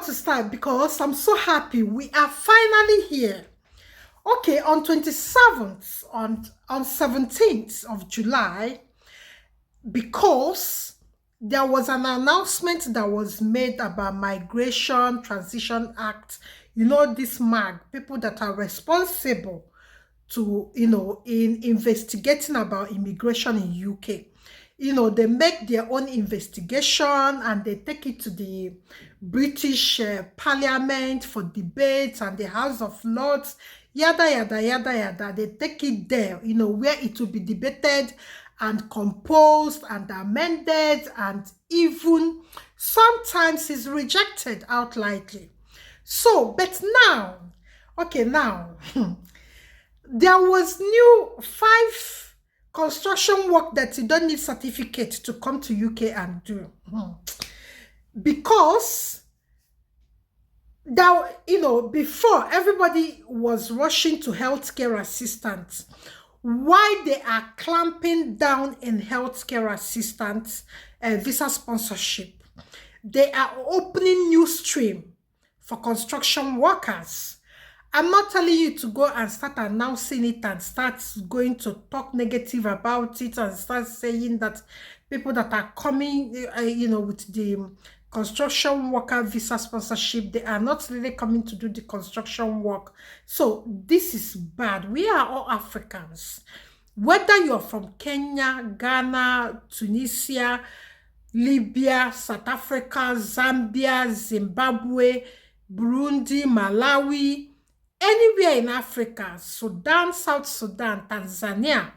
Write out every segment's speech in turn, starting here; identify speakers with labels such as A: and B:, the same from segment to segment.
A: want to start because I'm so happy we are finally here. Okay, on 27th, on 17th of July, because there was an announcement that was made about Migration Transition Act. You know, this MAG, people that are responsible to, in investigating about immigration in UK. They make their own investigation and they take it to the British Parliament for debate and the House of Lords, yada, yada, yada, yada. They take it there, where it will be debated and composed and amended, and even sometimes is rejected outrightly. So, but now, okay, now, there was new 5 construction work that you don't need certificate to come to UK and do. Because that, before everybody was rushing to healthcare assistance. Why they are clamping down in healthcare assistance visa sponsorship, they are opening new stream for construction workers. I'm not telling you to go and start announcing it and start going to talk negative about it and start saying that people that are coming, with the construction worker visa sponsorship, they are not really coming to do the construction work. So this is bad. We are all Africans. Whether you're from Kenya, Ghana, Tunisia, Libya, South Africa, Zambia, Zimbabwe, Burundi, Malawi, anywhere in Africa, Sudan, South Sudan, Tanzania,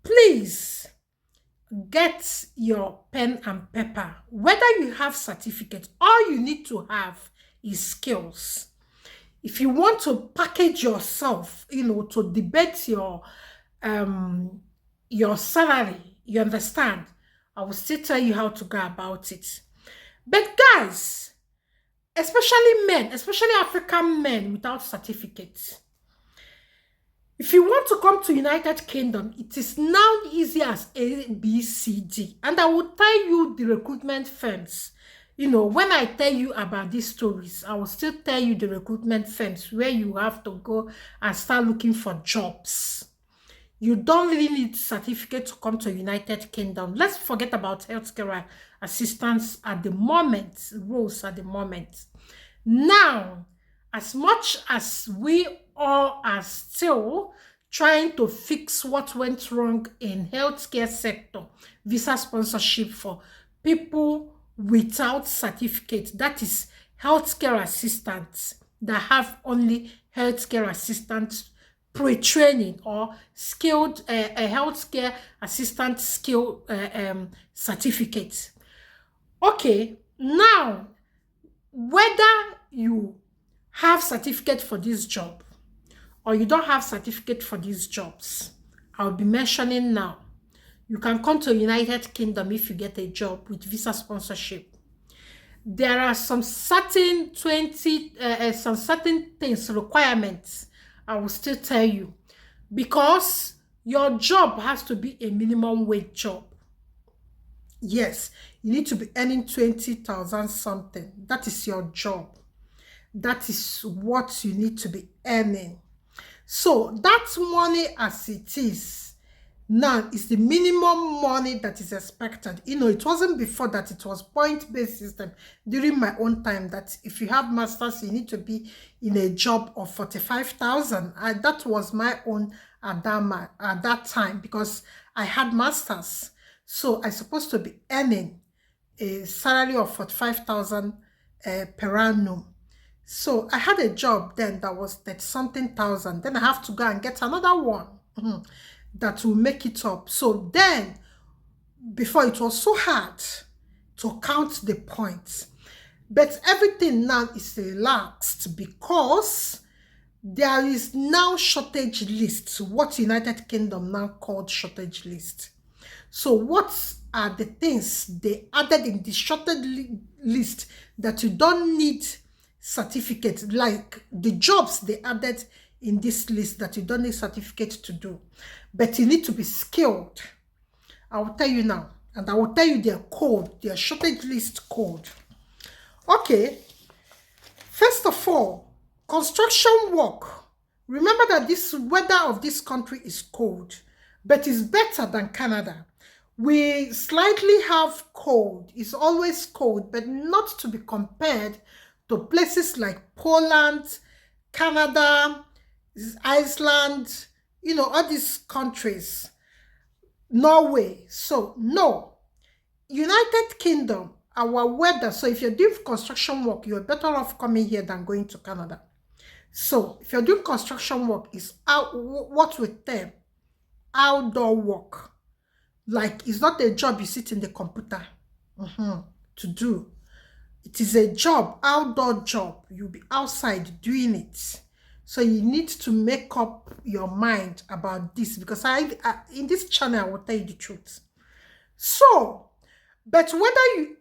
A: please get your pen and paper. Whether you have certificate, all you need to have is skills. If you want to package yourself, to debate your salary, you understand, I will still tell you how to go about it. But guys, especially men, especially African men without certificates, if you want to come to United Kingdom, it is now easy as A, B, C, D. And I will tell you the recruitment firms. When I tell you about these stories, I will still tell you the recruitment firms where you have to go and start looking for jobs. You don't really need certificate to come to United Kingdom. Let's forget about healthcare assistance at the moment, roles at the moment. Now, as much as we all are still trying to fix what went wrong in healthcare sector, visa sponsorship for people without certificate, that is healthcare assistants that have only healthcare assistant pre-training or skilled healthcare assistant skill certificate. Okay, now whether you have certificate for this job or you don't have certificate for these jobs, I'll be mentioning now. You can come to United Kingdom if you get a job with visa sponsorship. There are some certain things, requirements I will still tell you, because your job has to be a minimum wage job. Yes, you need to be earning 20,000 something. That is your job. That is what you need to be earning. So that money as it is now is the minimum money that is expected. It wasn't before that. It was point-based system during my own time that if you have masters, you need to be in a job of 45,000. That was my own at that time because I had masters. So I'm supposed to be earning a salary of 45,000 per annum. So I had a job then that was 30-something thousand. Then I have to go and get another one that will make it up. So then, before, it was so hard to count the points. But everything now is relaxed because there is now shortage list, what United Kingdom now called shortage list. So what are the things they added in the shortage list that you don't need certificate, like the jobs they added in this list that you don't need certificate to do, but you need to be skilled. I will tell you now, and I will tell you their code, their shortage list code. Okay, First of all, construction work. Remember that this weather of this country is cold, but it's better than Canada. We slightly have cold. It's always cold, but not to be compared to places like Poland, Canada, Iceland, all these countries, Norway. So, no. United Kingdom, our weather. So, if you're doing construction work, you're better off coming here than going to Canada. So, if you're doing construction work, it's out, what we term outdoor work. Like, it's not a job you sit in the computer to do. It is a job, outdoor job. You'll be outside doing it. So you need to make up your mind about this, because in this channel, I will tell you the truth. So, but whether you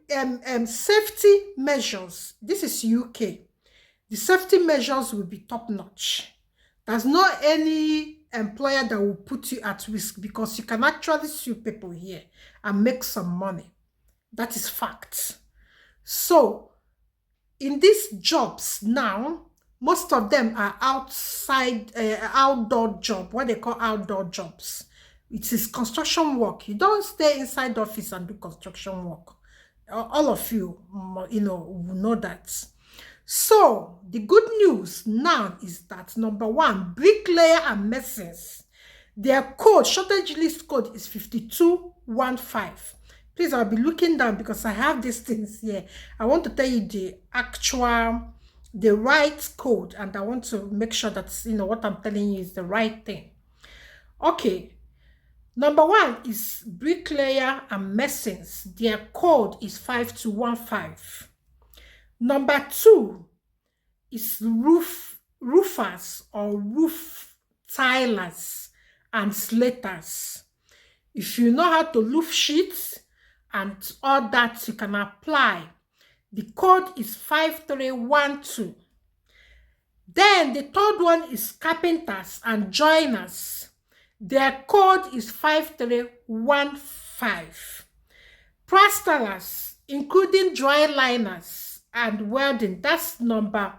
A: safety measures, this is UK, the safety measures will be top notch. There's not any employer that will put you at risk, because you can actually sue people here and make some money. That is fact. So, in these jobs now, most of them are outside, outdoor job, what they call outdoor jobs. It is construction work. You don't stay inside the office and do construction work. All of you, will know that. So, the good news now is that, number one, bricklayer and masons, their code, shortage list code is 5215. Please, I'll be looking down because I have these things here. I want to tell you the right code, and I want to make sure that, what I'm telling you is the right thing. Okay. Number one is bricklayer and masons. Their code is 5215. Number two is roofers or roof tilers and slaters. If you know how to roof sheets and all that, you can apply. The code is 5312. Then the third one is carpenters and joiners. Their code is 5315. Plasterers, including dry liners and welding, that's number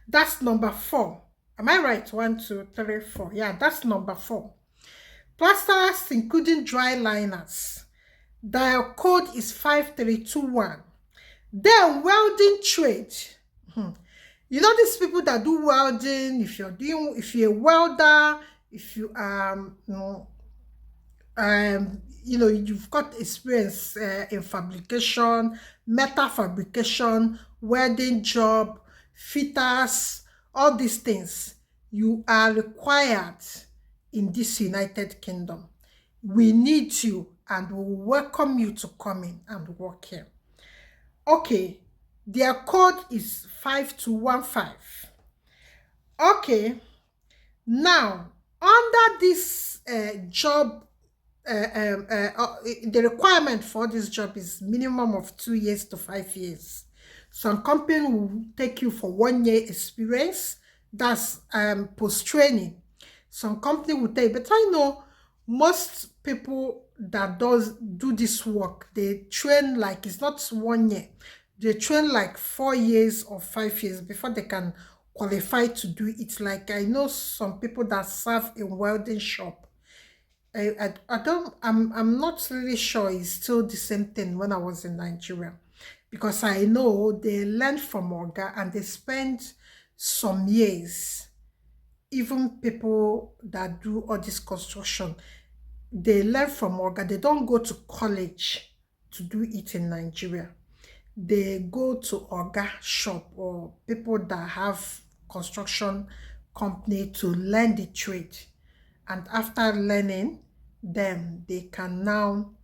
A: 4. Am I right? 1, 2, 3, 4. Yeah, that's number 4. Plasterers, including dry liners, their code is 5321. Then welding trade. These people that do welding, if you're a welder, if you you've got experience in fabrication, metal fabrication, welding job, fitters, all these things, you are required in this United Kingdom. We need you, and we will welcome you to come in and work here. Okay, their code is 5215. Okay, now under this job, the requirement for this job is minimum of 2 years to 5 years. Some company will take you for 1 year experience. That's post-training. Some company will take, but I know most people that do this work, they train like, it's not 1 year. They train like 4 years or 5 years before they can qualify to do it. Like, I know some people that serve in welding shop. I'm not really sure it's still the same thing when I was in Nigeria, because I know they learn from Oga and they spend some years. Even people that do all this construction, they learn from Oga. They don't go to college to do it in Nigeria. They go to Oga shop or people that have construction company to learn the trade. And after learning, then they can now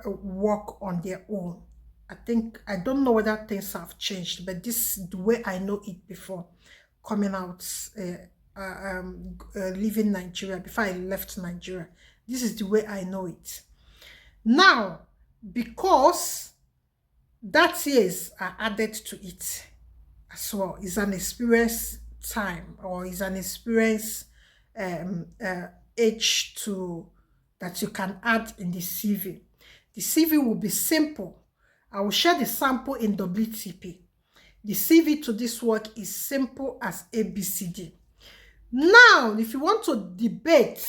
A: work on their own. I don't know whether things have changed, but this is the way I know it before coming out, leaving Nigeria, before I left Nigeria. This is the way I know it. Now, because that years are added to it as well, is an experience time, or is an experience age to that you can add in the CV. The CV will be simple. I will share the sample in WTP. The CV to this work is simple as ABCD. Now, if you want to debate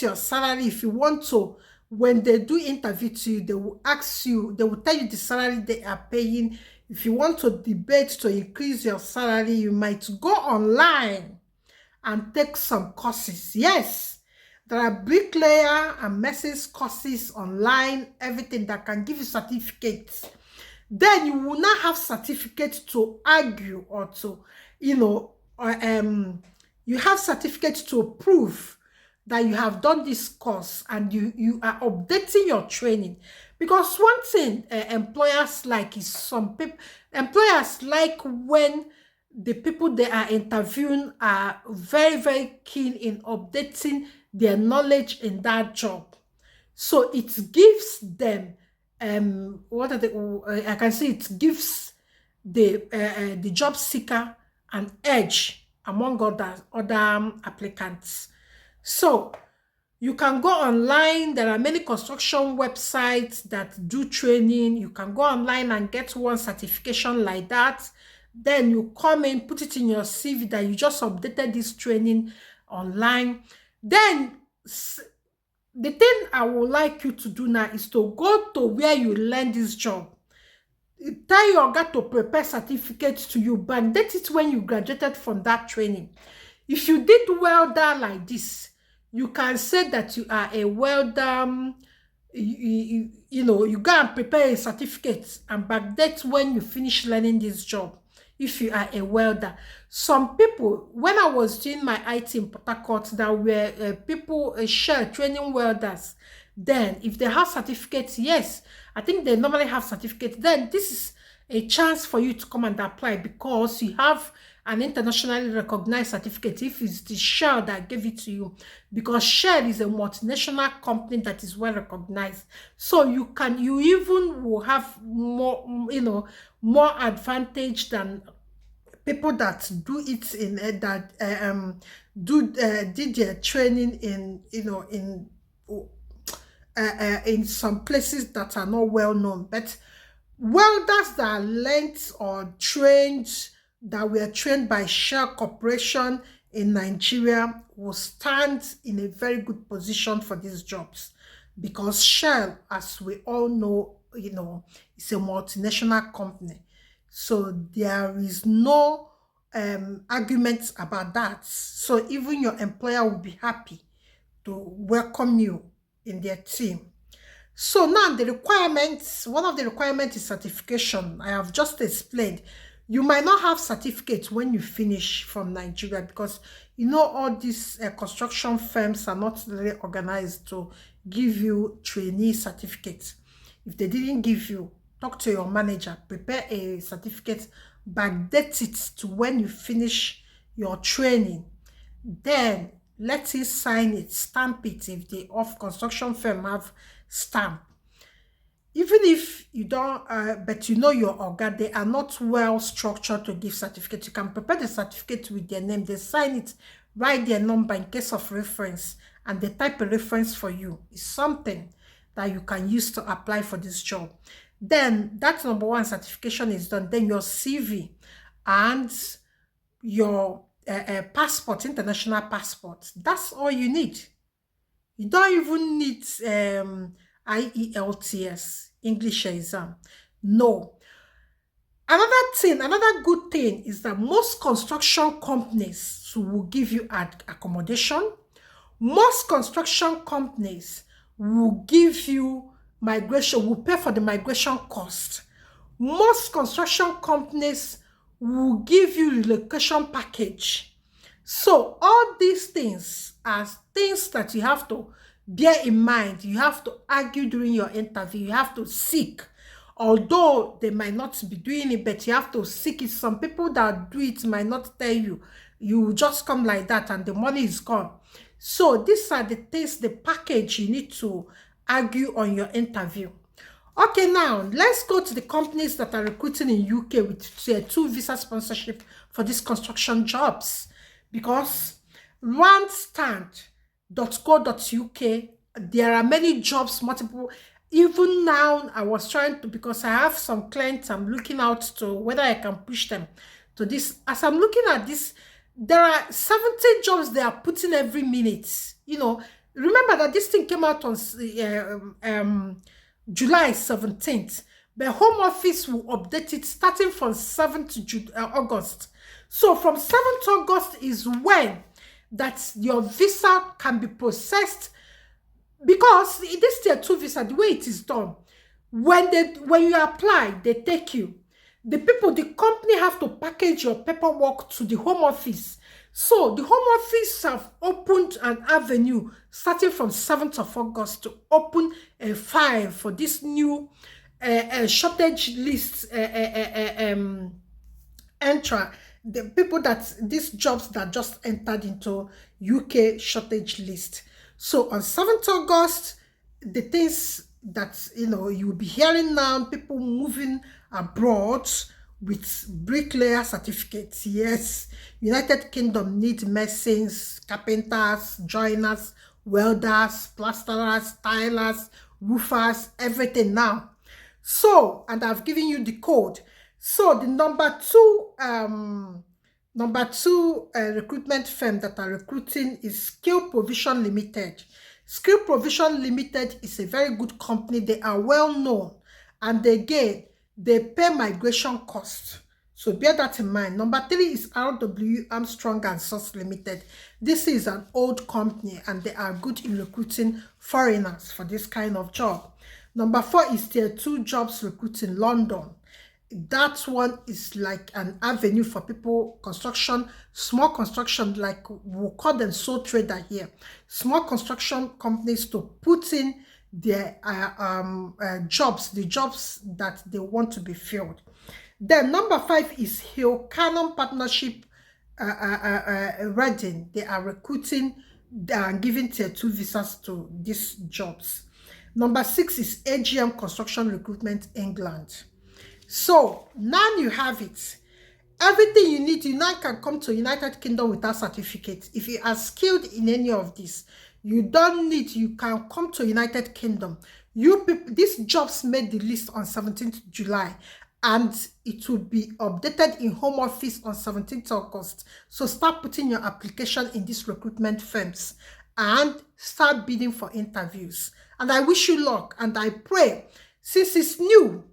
A: your salary, if you want to, when they do interview to you, they will ask you, they will tell you the salary they are paying. If you want to debate to increase your salary, you might go online and take some courses. Yes, there are bricklayer and masons courses online, everything that can give you certificates. Then you will not have certificates to argue or to, you have certificates to prove that you have done this course and you are updating your training. Because one thing employers like is employers like when the people they are interviewing are very, very keen in updating their knowledge in that job. So it gives them what are the I can say it gives the job seeker an edge among other applicants. So you can go online. There are many construction websites that do training. You can go online and get one certification like that. Then you come in, put it in your CV that you just updated this training online. Then the thing I would like you to do now is to go to where you learn this job. Tell your guy to prepare certificates to you, but that is when you graduated from that training. If you did welder like this, you can say that you are a welder. You go and prepare a certificate and backdate when you finish learning this job. If you are a welder, some people, when I was doing my IT in Port Harcourt, there were people share training welders. Then, if they have certificates, yes, I think they normally have certificates. Then this is a chance for you to come and apply because you have an internationally recognized certificate. If it's the Shell that gave it to you, because Shell is a multinational company that is well recognized, so you even will have more, more advantage than people that do it in did their training in some places that are not well known. But welders that are learned or trained, that were trained by Shell Corporation in Nigeria, will stand in a very good position for these jobs, because Shell, as we all know, it's a multinational company. So there is no arguments about that. So even your employer will be happy to welcome you in their team. So now the requirements, one of the requirements is certification. I have just explained. You might not have certificates when you finish from Nigeria, because all these construction firms are not really organized to give you trainee certificates. If they didn't give you, talk to your manager, prepare a certificate, backdate it to when you finish your training. Then let him sign it, stamp it if the construction firm have stamp. Even if you don't, but your organ, they are not well structured to give certificate. You can prepare the certificate with their name, they sign it, write their number in case of reference, and they type a reference for you. It's something that you can use to apply for this job. Then that number one certification is done. Then your CV and your passport, international passport. That's all you need. You don't even need IELTS, English exam. No. Another good thing is that most construction companies will give you accommodation. Most construction companies will give you migration, will pay for the migration cost. Most construction companies will give you relocation package. So all these things are things that you have to bear in mind. You have to argue during your interview. You have to seek. Although they might not be doing it, but you have to seek it. Some people that do it might not tell you. You just come like that and the money is gone. So these are the things, the package you need to argue on your interview. Okay, now let's go to the companies that are recruiting in UK with tier 2 visa sponsorship for these construction jobs. Because randstand.co.uk, there are many jobs, multiple. Even now, I was trying to, because I have some clients I'm looking out to whether I can push them to this. As I'm looking at this, there are 70 jobs they are putting every minute. You know, remember that this thing came out on July 17th. The Home Office will update it starting from 7th August. So from 7th August is when that your visa can be processed, because this tier 2 visa, the way it is done, when you apply, they take you. The company have to package your paperwork to the Home Office. So the Home Office have opened an avenue starting from 7th of August to open a file for this new shortage list enter the people that these jobs that just entered into UK shortage list. So on 7th August, the things that you'll be hearing now, people moving abroad with bricklayer certificates. Yes, United Kingdom need masons, carpenters, joiners, welders, plasterers, tilers, roofers, everything now. So, and I've given you the code. So the number two recruitment firm that are recruiting is Skill Provision Limited. Skill Provision Limited is a very good company. They are well known, and again, they pay migration costs. So bear that in mind. Number 3 is RW Armstrong and Sons Limited. This is an old company, and they are good in recruiting foreigners for this kind of job. Number 4 is Tier 2 Jobs Recruiting London. That one is like an avenue for people, construction, small construction, like we'll call them sole trader here. Small construction companies to put in their jobs, the jobs that they want to be filled. Then number 5 is Hill Cannon Partnership Reading. They are recruiting, they are giving Tier 2 visas to these jobs. Number 6 is AGM Construction Recruitment England. So now you have it. Everything you need, you now can come to United Kingdom without certificate. If you are skilled in any of this, you don't need, you can come to United Kingdom. You people, these jobs made the list on 17th July, and it will be updated in Home Office on 17th August. So start putting your application in these recruitment firms and start bidding for interviews. And I wish you luck, and I pray, since it's new,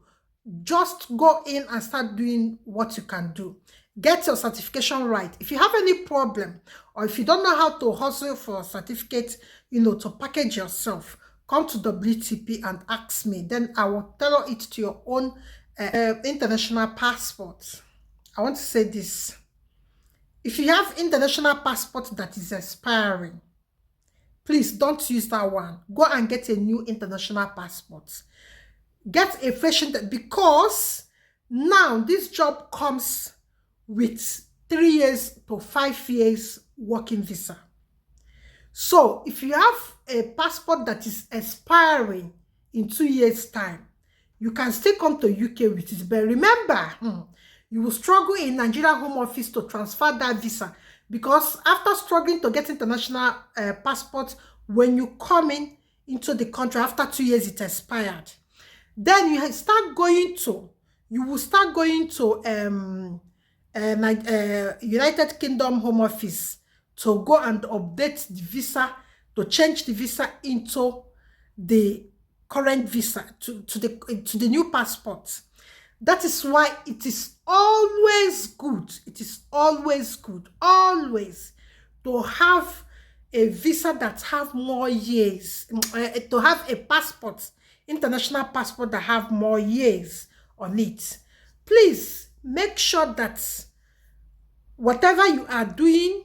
A: just go in and start doing what you can do. Get your certification right. If you have any problem, or if you don't know how to hustle for a certificate, to package yourself, come to WTP and ask me. Then I will tailor it to your own international passport. I want to say this. If you have international passport that is expiring, please don't use that one. Go and get a new international passport. Get a fresh, because now this job comes with 3 years to 5 years working visa. So if you have a passport that is expiring in 2 years' time, you can still come to UK with it. But remember, you will struggle in Nigeria Home Office to transfer that visa, because after struggling to get international passport, when you come into the country after 2 years, it expired. Then you will start going to United Kingdom Home Office to go and update the visa, to change the visa into the current visa, to the new passport. That is why it is always good. It is always good, always, to have a visa that have more years, to have a passport, international passport that have more years on it. Please make sure that whatever you are doing,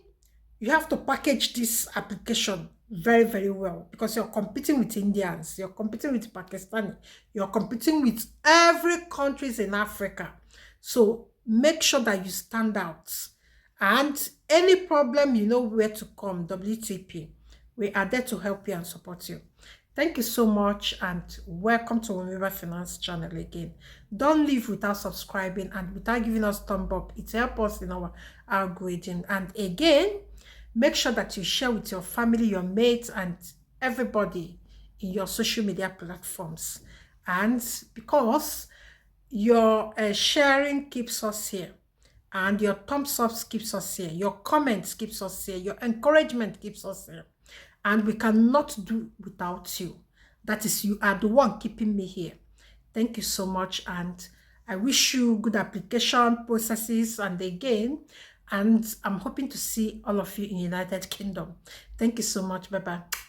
A: you have to package this application very, very well, because you're competing with Indians, you're competing with Pakistani, you're competing with every countries in Africa. So make sure that you stand out. And any problem, you know where to come. WTP. We are there to help you and support you. Thank you so much, and welcome to Womiba Finance channel again. Don't leave without subscribing and without giving us thumb up. It helps us in our algorithm. And again, make sure that you share with your family, your mates, and everybody in your social media platforms. And because your sharing keeps us here, and your thumbs ups keeps us here, your comments keeps us here, your encouragement keeps us here, and we cannot do without you. That is, you are the one keeping me here. Thank you so much, and I wish you good application processes and again, and I'm hoping to see all of you in United Kingdom. Thank you so much. Bye bye.